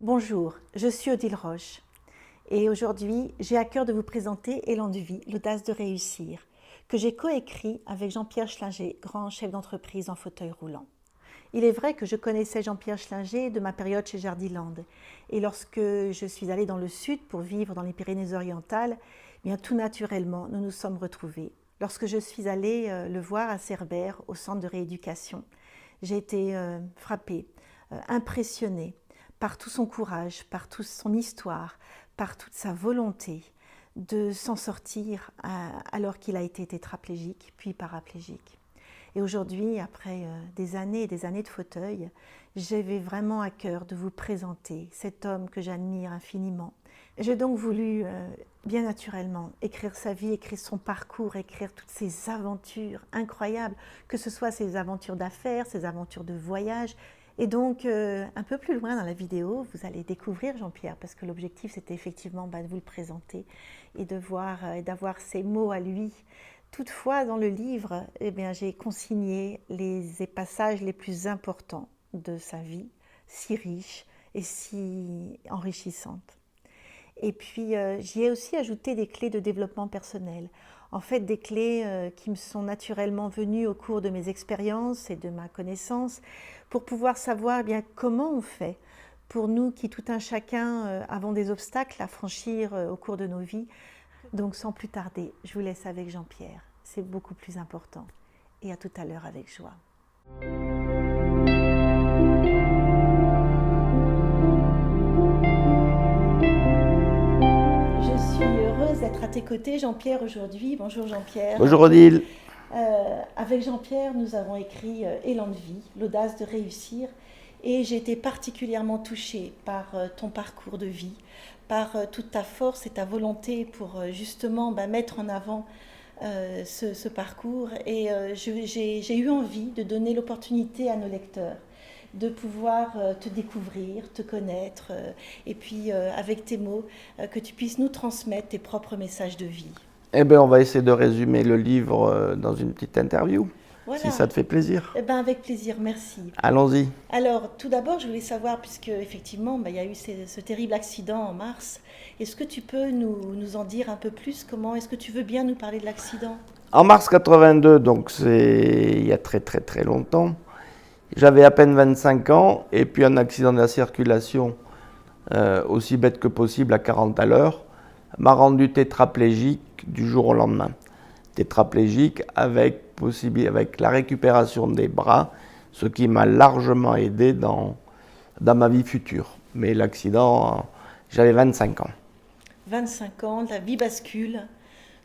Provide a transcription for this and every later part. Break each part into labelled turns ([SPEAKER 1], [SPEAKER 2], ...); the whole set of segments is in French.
[SPEAKER 1] Bonjour, je suis Odile Roche et aujourd'hui j'ai à cœur de vous présenter Élan de vie, l'audace de réussir, que j'ai coécrit avec Jean-Pierre Schlinger, grand chef d'entreprise en fauteuil roulant. Il est vrai que je connaissais Jean-Pierre Schlinger de ma période chez Jardiland et lorsque je suis allée dans le sud pour vivre dans les Pyrénées-Orientales, bien tout naturellement nous nous sommes retrouvés. Lorsque je suis allée le voir à Cerbère au centre de rééducation, j'ai été frappée, impressionnée par tout son courage, par toute son histoire, par toute sa volonté de s'en sortir alors qu'il a été tétraplégique, puis paraplégique. Et aujourd'hui, après des années et des années de fauteuil, j'avais vraiment à cœur de vous présenter cet homme que j'admire infiniment. J'ai donc voulu, bien naturellement, écrire sa vie, écrire son parcours, écrire toutes ses aventures incroyables, que ce soit ses aventures d'affaires, ses aventures de voyage. Et donc, un peu plus loin dans la vidéo, vous allez découvrir Jean-Pierre, parce que l'objectif, c'était effectivement de vous le présenter et d'avoir ses mots à lui. Toutefois, dans le livre, j'ai consigné les passages les plus importants de sa vie, si riche et si enrichissante. Et puis, j'y ai aussi ajouté des clés de développement personnel. En fait, des clés qui me sont naturellement venues au cours de mes expériences et de ma connaissance pour pouvoir savoir bien comment on fait pour nous qui tout un chacun avons des obstacles à franchir au cours de nos vies. Donc sans plus tarder, je vous laisse avec Jean-Pierre. C'est beaucoup plus important. Et à tout à l'heure avec joie. Je suis heureuse d'être à tes côtés, Jean-Pierre, aujourd'hui. Bonjour Jean-Pierre.
[SPEAKER 2] Bonjour Odile.
[SPEAKER 1] Avec Jean-Pierre, nous avons écrit Élan de vie, l'audace de réussir. Et j'ai été particulièrement touchée par ton parcours de vie, par toute ta force et ta volonté pour justement mettre en avant ce parcours. Et j'ai eu envie de donner l'opportunité à nos lecteurs de pouvoir te découvrir, te connaître, et puis avec tes mots, que tu puisses nous transmettre tes propres messages de vie.
[SPEAKER 2] Eh bien, on va essayer de résumer le livre dans une petite interview, voilà. Si ça te fait plaisir.
[SPEAKER 1] Eh bien, avec plaisir, merci.
[SPEAKER 2] Allons-y.
[SPEAKER 1] Alors, tout d'abord, je voulais savoir, puisque effectivement, il y a eu ce terrible accident en mars, est-ce que tu peux nous en dire un peu plus? Comment est-ce que tu veux bien nous parler de l'accident?
[SPEAKER 2] En mars 82, donc c'est il y a très très très longtemps, j'avais à peine 25 ans, et puis un accident de la circulation, aussi bête que possible, à 40 à l'heure, m'a rendu tétraplégique du jour au lendemain. Tétraplégique avec la récupération des bras, ce qui m'a largement aidé dans ma vie future. Mais l'accident, j'avais 25 ans.
[SPEAKER 1] 25 ans, la vie bascule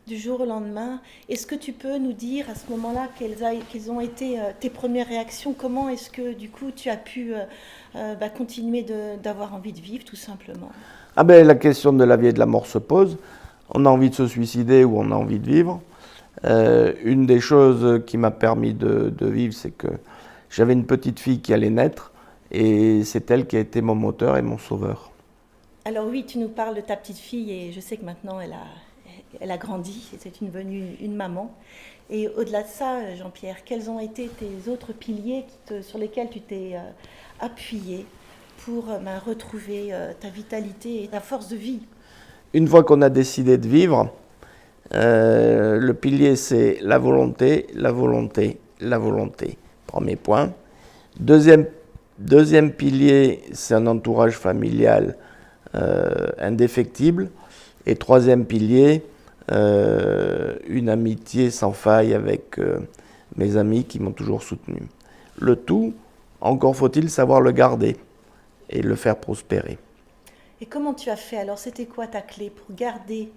[SPEAKER 1] du jour au lendemain. Est-ce que tu peux nous dire à ce moment-là quelles ont été tes premières réactions? Comment est-ce que du coup tu as pu continuer d'avoir envie de vivre tout simplement?
[SPEAKER 2] La question de la vie et de la mort se pose. On a envie de se suicider ou on a envie de vivre. Une des choses qui m'a permis de vivre, c'est que j'avais une petite fille qui allait naître et c'est elle qui a été mon moteur et mon sauveur.
[SPEAKER 1] Alors oui, tu nous parles de ta petite fille et je sais que maintenant elle a grandi, c'est devenue une maman. Et au-delà de ça, Jean-Pierre, quels ont été tes autres piliers sur lesquels tu t'es appuyé pour retrouver ta vitalité et ta force de vie?
[SPEAKER 2] Une fois qu'on a décidé de vivre, le pilier c'est la volonté, la volonté, la volonté. Premier point. Deuxième pilier, c'est un entourage familial indéfectible. Et troisième pilier, une amitié sans faille avec mes amis qui m'ont toujours soutenu. Le tout, encore faut-il savoir le garder et le faire prospérer.
[SPEAKER 1] Et comment tu as fait alors? C'était quoi ta clé pour garder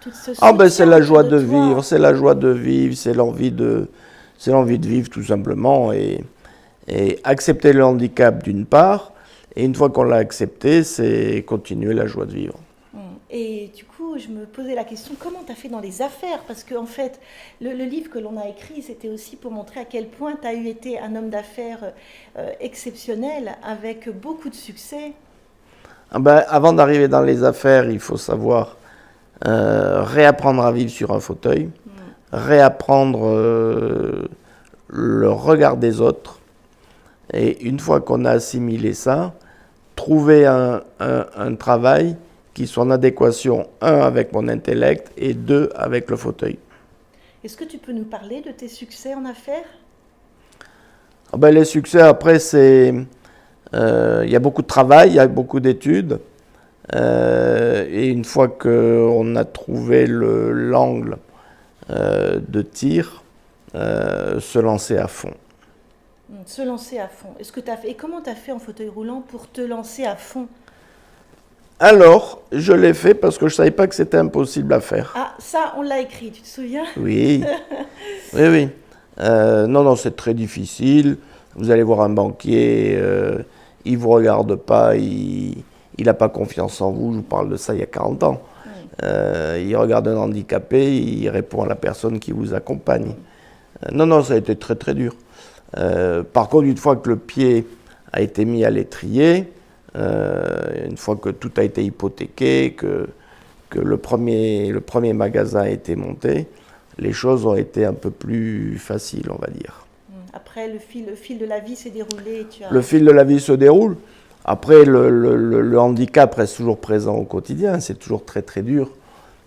[SPEAKER 1] toute ce
[SPEAKER 2] c'est la joie de vivre, c'est la joie de vivre, c'est l'envie de vivre tout simplement et accepter le handicap d'une part, et une fois qu'on l'a accepté, c'est continuer la joie de vivre.
[SPEAKER 1] Et du coup, je me posais la question, comment tu as fait dans les affaires? Parce qu'en fait, le livre que l'on a écrit, c'était aussi pour montrer à quel point tu as été un homme d'affaires exceptionnel, avec beaucoup de succès.
[SPEAKER 2] Avant d'arriver dans les affaires, il faut savoir réapprendre à vivre sur un fauteuil, réapprendre le regard des autres. Et une fois qu'on a assimilé ça, trouver un travail qui soit en adéquation, un, avec mon intellect, et deux, avec le fauteuil.
[SPEAKER 1] Est-ce que tu peux nous parler de tes succès en affaires?
[SPEAKER 2] Les succès, après, c'est... Il y a beaucoup de travail, il y a beaucoup d'études. Et une fois qu'on a trouvé l'angle de tir, se lancer à fond.
[SPEAKER 1] Se lancer à fond. Est-ce que et comment tu as fait en fauteuil roulant pour te lancer à fond?
[SPEAKER 2] Alors, je l'ai fait parce que je ne savais pas que c'était impossible à faire.
[SPEAKER 1] Ah, ça, on l'a écrit, tu te souviens?
[SPEAKER 2] Oui, oui. Non, c'est très difficile. Vous allez voir un banquier, il ne vous regarde pas, il n'a pas confiance en vous. Je vous parle de ça il y a 40 ans. Il regarde un handicapé, il répond à la personne qui vous accompagne. Non, ça a été très très dur. Par contre, une fois que le pied a été mis à l'étrier, une fois que tout a été hypothéqué, que le premier magasin a été monté, les choses ont été un peu plus faciles, on va dire.
[SPEAKER 1] Après, le fil de la vie s'est déroulé.
[SPEAKER 2] Le fil de la vie se déroule. Après, le handicap reste toujours présent au quotidien. C'est toujours très très dur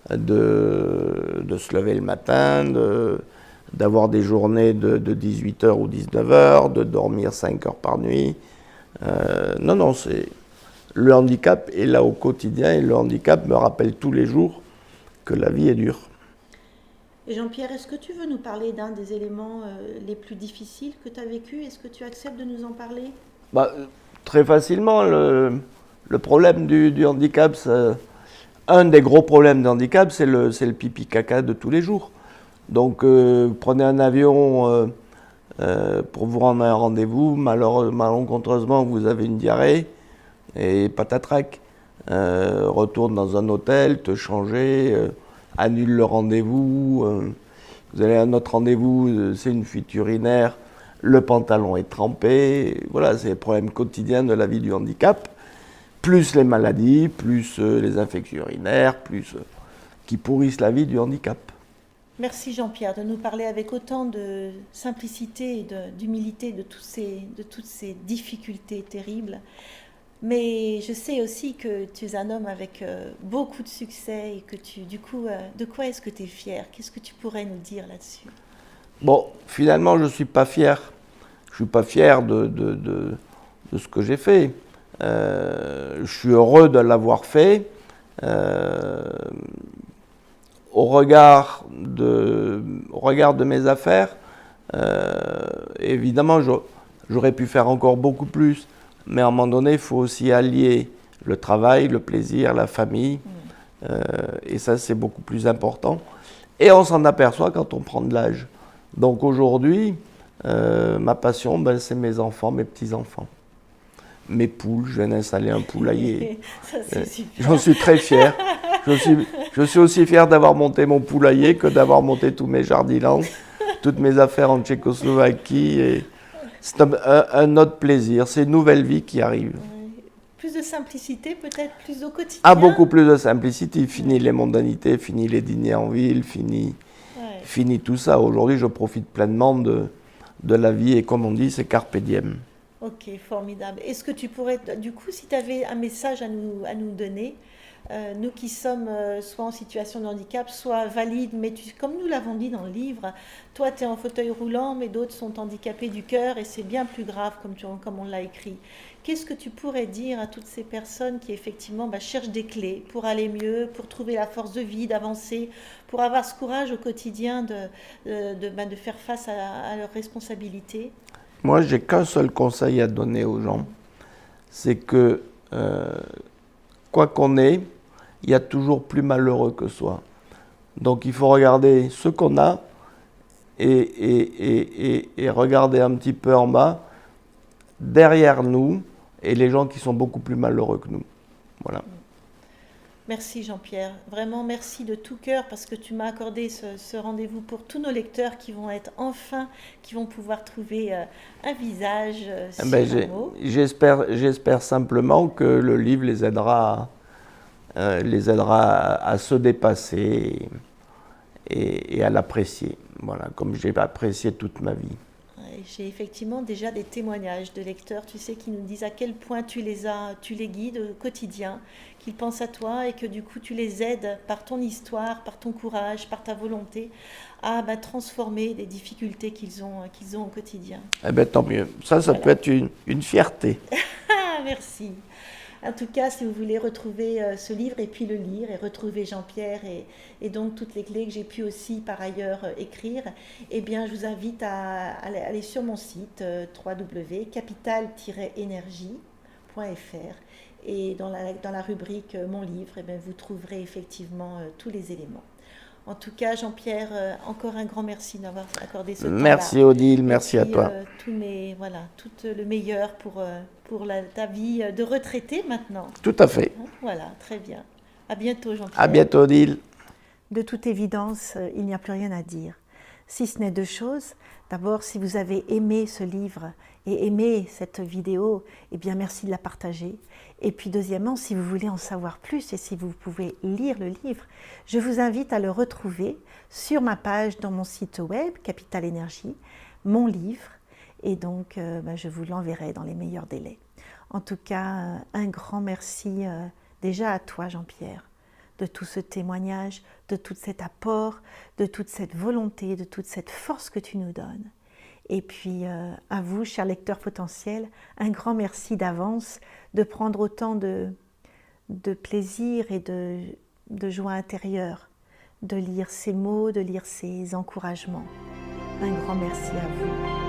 [SPEAKER 2] de se lever le matin, d'avoir des journées de 18h ou 19h, de dormir 5 heures par nuit. Le handicap est là au quotidien et le handicap me rappelle tous les jours que la vie est dure.
[SPEAKER 1] Et Jean-Pierre, est-ce que tu veux nous parler d'un des éléments les plus difficiles que tu as vécu? Est-ce que tu acceptes de nous en parler?
[SPEAKER 2] Très facilement. Le problème du handicap, un des gros problèmes du handicap, c'est le pipi-caca de tous les jours. Donc, prenez un avion pour vous rendre à un rendez-vous, malencontreusement, vous avez une diarrhée, et patatrac, retourne dans un hôtel, te changer, annule le rendez-vous, vous allez à un autre rendez-vous, c'est une fuite urinaire, le pantalon est trempé, voilà, c'est les problèmes quotidiens de la vie du handicap, plus les maladies, plus les infections urinaires, plus qui pourrissent la vie du handicap.
[SPEAKER 1] Merci Jean-Pierre de nous parler avec autant de simplicité et d'humilité de toutes ces difficultés terribles. Mais je sais aussi que tu es un homme avec beaucoup de succès et que de quoi est-ce que tu es fier? Qu'est-ce que tu pourrais nous dire là-dessus?
[SPEAKER 2] Finalement, je ne suis pas fier. Je ne suis pas fier de ce que j'ai fait. Je suis heureux de l'avoir fait. Au regard de mes affaires, évidemment, j'aurais pu faire encore beaucoup plus. Mais à un moment donné, il faut aussi allier le travail, le plaisir, la famille. Et ça, c'est beaucoup plus important. Et on s'en aperçoit quand on prend de l'âge. Donc aujourd'hui, ma passion, c'est mes enfants, mes petits-enfants. Mes poules, je viens d'installer un poulailler.
[SPEAKER 1] Ça, c'est super.
[SPEAKER 2] J'en suis très fier. Je suis aussi fier d'avoir monté mon poulailler que d'avoir monté tous mes jardinlands, toutes mes affaires en Tchécoslovaquie. Et c'est un autre plaisir, c'est une nouvelle vie qui arrive.
[SPEAKER 1] Plus de de simplicité, peut-être plus au quotidien.
[SPEAKER 2] Ah, beaucoup plus de simplicité. Fini les mondanités, fini les dîners en ville, fini tout ça. Aujourd'hui, je profite pleinement de la vie et comme on dit, c'est carpe diem.
[SPEAKER 1] Ok, formidable. Est-ce que tu pourrais, du coup, si tu avais un message à nous donner, nous qui sommes soit en situation de handicap, soit valides, mais comme nous l'avons dit dans le livre, toi tu es en fauteuil roulant, mais d'autres sont handicapés du cœur et c'est bien plus grave comme on l'a écrit. Qu'est-ce que tu pourrais dire à toutes ces personnes qui effectivement cherchent des clés pour aller mieux, pour trouver la force de vie, d'avancer, pour avoir ce courage au quotidien de faire face à leurs responsabilités?
[SPEAKER 2] Moi, j'ai qu'un seul conseil à donner aux gens, c'est que quoi qu'on ait, il y a toujours plus malheureux que soi. Donc il faut regarder ce qu'on a et regarder un petit peu en bas, derrière nous, et les gens qui sont beaucoup plus malheureux que nous. Voilà.
[SPEAKER 1] Merci Jean-Pierre, vraiment merci de tout cœur parce que tu m'as accordé ce rendez-vous pour tous nos lecteurs qui vont être enfin, qui vont pouvoir trouver un visage sur un mot.
[SPEAKER 2] J'espère simplement que le livre les aidera à se dépasser et à l'apprécier, voilà, comme j'ai apprécié toute ma vie.
[SPEAKER 1] J'ai effectivement déjà des témoignages de lecteurs, tu sais, qui nous disent à quel point tu les guides au quotidien, qu'ils pensent à toi et que du coup tu les aides par ton histoire, par ton courage, par ta volonté à transformer des difficultés qu'ils ont au quotidien.
[SPEAKER 2] Eh bien, tant mieux. Ça voilà. Peut être une fierté.
[SPEAKER 1] Merci. En tout cas, si vous voulez retrouver ce livre et puis le lire et retrouver Jean-Pierre et donc toutes les clés que j'ai pu aussi par ailleurs écrire, eh bien, je vous invite à aller sur mon site www.capital-énergie.fr et dans la rubrique Mon livre, eh bien, vous trouverez effectivement tous les éléments. En tout cas, Jean-Pierre, encore un grand merci d'avoir accordé ce temps-là.
[SPEAKER 2] Merci Odile, merci à toi.
[SPEAKER 1] Tout le meilleur pour ta vie de retraité maintenant.
[SPEAKER 2] Tout à fait.
[SPEAKER 1] Voilà, très bien. À bientôt Jean-Pierre.
[SPEAKER 2] À bientôt Odile.
[SPEAKER 1] De toute évidence, il n'y a plus rien à dire. Si ce n'est deux choses. D'abord, si vous avez aimé ce livre et aimé cette vidéo, eh bien merci de la partager. Et puis deuxièmement, si vous voulez en savoir plus et si vous pouvez lire le livre, je vous invite à le retrouver sur ma page dans mon site web, Capital Énergie, mon livre, et donc je vous l'enverrai dans les meilleurs délais. En tout cas, un grand merci déjà à toi Jean-Pierre, de tout ce témoignage, de tout cet apport, de toute cette volonté, de toute cette force que tu nous donnes. Et puis à vous, chers lecteurs potentiels, un grand merci d'avance de prendre autant de plaisir et de joie intérieure, de lire ces mots, de lire ces encouragements. Un grand merci à vous.